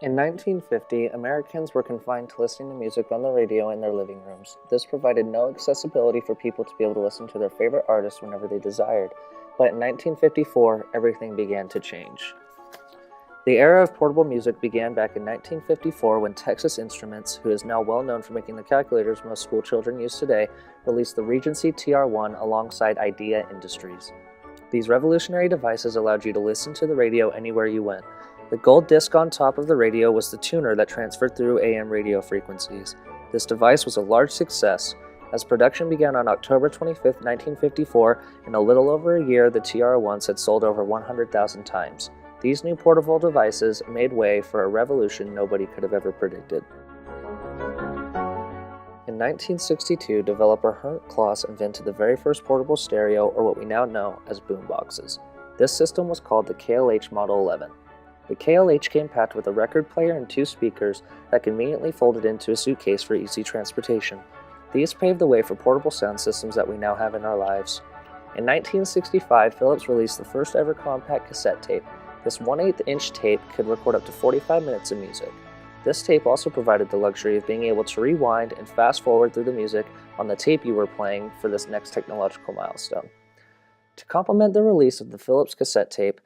In 1950, Americans were confined to listening to music on the radio in their living rooms. This provided no accessibility for people to be able to listen to their favorite artists whenever they desired. But in 1954, everything began to change. The era of portable music began back in 1954 when Texas Instruments, who is now well known for making the calculators most school children use today, released the Regency TR-1 alongside Idea Industries. These revolutionary devices allowed you to listen to the radio anywhere you went. The gold disc on top of the radio was the tuner that transferred through AM radio frequencies. This device was a large success. As production began on October 25, 1954, in a little over a year, the TR-1s had sold over 100,000 times. These new portable devices made way for a revolution nobody could have ever predicted. In 1962, developer Hernt Klaus invented the very first portable stereo, or what we now know as boomboxes. This system was called the KLH Model 11. The KLH came packed with a record player and 2 speakers that conveniently folded into a suitcase for easy transportation. These paved the way for portable sound systems that we now have in our lives. In 1965, Philips released the first ever compact cassette tape. This 1/8-inch tape could record up to 45 minutes of music. This tape also provided the luxury of being able to rewind and fast forward through the music on the tape you were playing for this next technological milestone. To complement the release of the Philips cassette tape,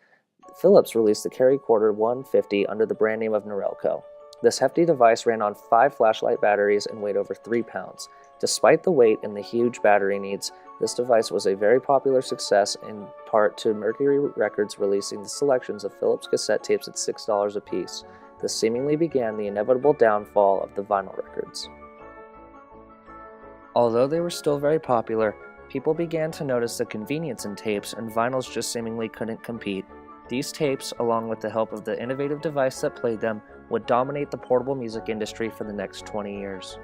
Philips released the Caricorder 150 under the brand name of Norelco. This hefty device ran on 5 flashlight batteries and weighed over 3 pounds. Despite the weight and the huge battery needs, this device was a very popular success, in part to Mercury Records releasing the selections of Philips cassette tapes at $6 a piece. This seemingly began the inevitable downfall of the vinyl records. Although they were still very popular, people began to notice the convenience in tapes, and vinyls just seemingly couldn't compete. These tapes, along with the help of the innovative device that played them, would dominate the portable music industry for the next 20 years.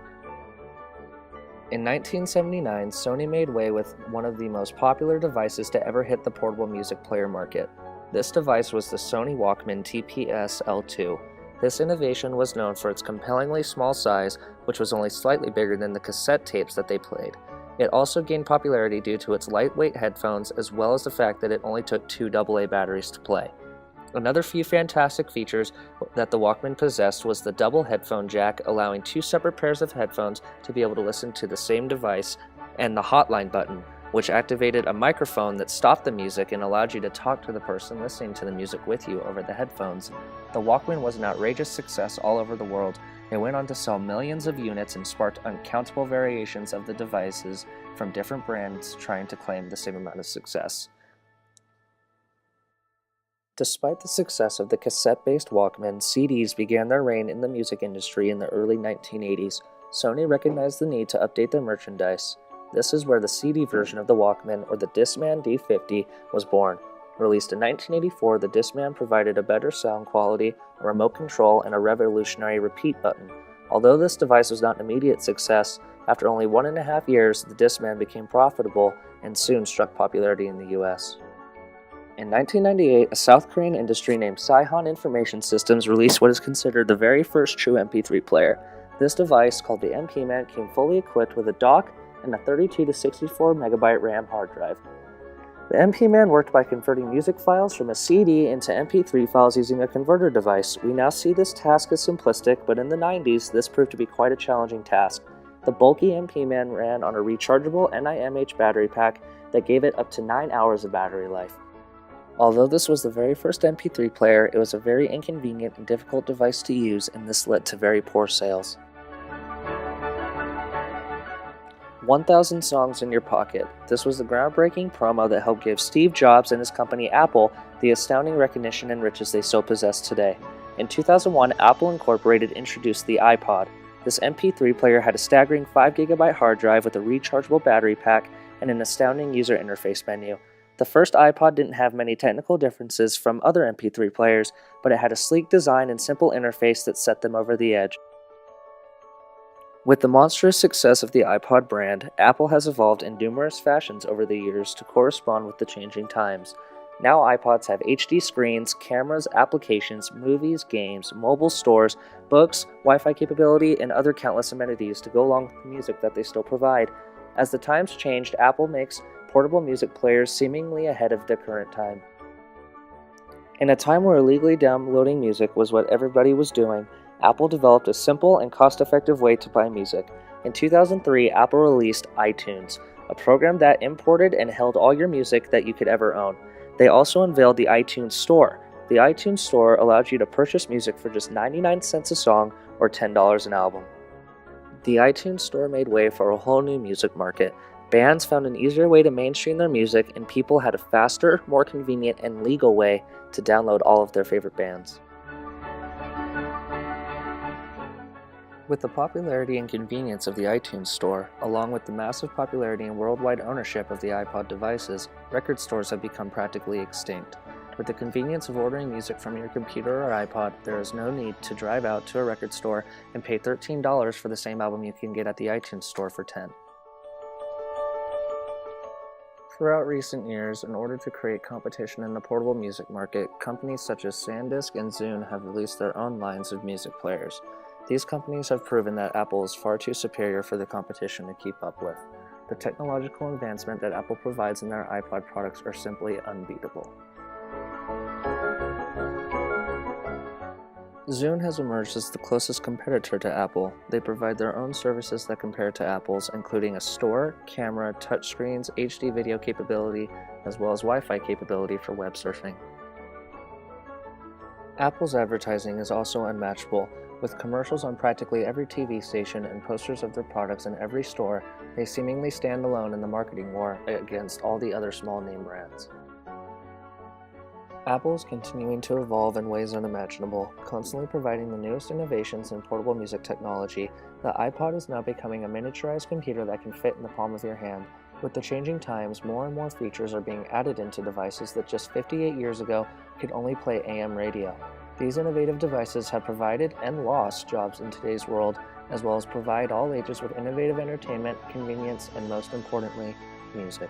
In 1979, Sony made way with one of the most popular devices to ever hit the portable music player market. This device was the Sony Walkman TPS L2. This innovation was known for its compellingly small size, which was only slightly bigger than the cassette tapes that they played. It also gained popularity due to its lightweight headphones, as well as the fact that it only took 2 AA batteries to play. Another few fantastic features that the Walkman possessed was the double headphone jack, allowing 2 separate pairs of headphones to be able to listen to the same device, and the hotline button, which activated a microphone that stopped the music and allowed you to talk to the person listening to the music with you over the headphones. The Walkman was an outrageous success all over the world. It went on to sell millions of units and sparked uncountable variations of the devices from different brands trying to claim the same amount of success. Despite the success of the cassette-based Walkman, CDs began their reign in the music industry in the early 1980s. Sony recognized the need to update their merchandise. This is where the CD version of the Walkman, or the Discman D50, was born. Released in 1984, the Discman provided a better sound quality, a remote control, and a revolutionary repeat button. Although this device was not an immediate success, after only 1.5 years, the Discman became profitable and soon struck popularity in the US. In 1998, a South Korean industry named Saihon Information Systems released what is considered the very first true MP3 player. This device, called the MP-Man, came fully equipped with a dock and a 32 to 64 megabyte RAM hard drive. The MP-Man worked by converting music files from a CD into MP3 files using a converter device. We now see this task as simplistic, but in the 90s, this proved to be quite a challenging task. The bulky MP-Man ran on a rechargeable NIMH battery pack that gave it up to 9 hours of battery life. Although this was the very first MP3 player, it was a very inconvenient and difficult device to use, and this led to very poor sales. 1,000 songs in your pocket. This was the groundbreaking promo that helped give Steve Jobs and his company Apple the astounding recognition and riches they still possess today. In 2001, Apple Incorporated introduced the iPod. This MP3 player had a staggering 5GB hard drive with a rechargeable battery pack and an astounding user interface menu. The first iPod didn't have many technical differences from other MP3 players, but it had a sleek design and simple interface that set them over the edge. With the monstrous success of the iPod brand, Apple has evolved in numerous fashions over the years to correspond with the changing times. Now iPods have HD screens, cameras, applications, movies, games, mobile stores, books, Wi-Fi capability, and other countless amenities to go along with the music that they still provide. As the times changed, Apple makes portable music players seemingly ahead of their current time. In a time where illegally downloading music was what everybody was doing, Apple developed a simple and cost-effective way to buy music. In 2003, Apple released iTunes, a program that imported and held all your music that you could ever own. They also unveiled the iTunes Store. The iTunes Store allowed you to purchase music for just 99 cents a song or $10 an album. The iTunes Store made way for a whole new music market. Bands found an easier way to mainstream their music, and people had a faster, more convenient, and legal way to download all of their favorite bands. With the popularity and convenience of the iTunes Store, along with the massive popularity and worldwide ownership of the iPod devices, record stores have become practically extinct. With the convenience of ordering music from your computer or iPod, there is no need to drive out to a record store and pay $13 for the same album you can get at the iTunes Store for $10. Throughout recent years, in order to create competition in the portable music market, companies such as SanDisk and Zune have released their own lines of music players. These companies have proven that Apple is far too superior for the competition to keep up with. The technological advancement that Apple provides in their iPod products are simply unbeatable. Zune has emerged as the closest competitor to Apple. They provide their own services that compare to Apple's, including a store, camera, touchscreens, HD video capability, as well as Wi-Fi capability for web surfing. Apple's advertising is also unmatchable. With commercials on practically every TV station and posters of their products in every store, they seemingly stand alone in the marketing war against all the other small name brands. Apple is continuing to evolve in ways unimaginable, constantly providing the newest innovations in portable music technology. The iPod is now becoming a miniaturized computer that can fit in the palm of your hand. With the changing times, more and more features are being added into devices that just 58 years ago could only play AM radio. These innovative devices have provided and lost jobs in today's world, as well as provide all ages with innovative entertainment, convenience, and most importantly, music.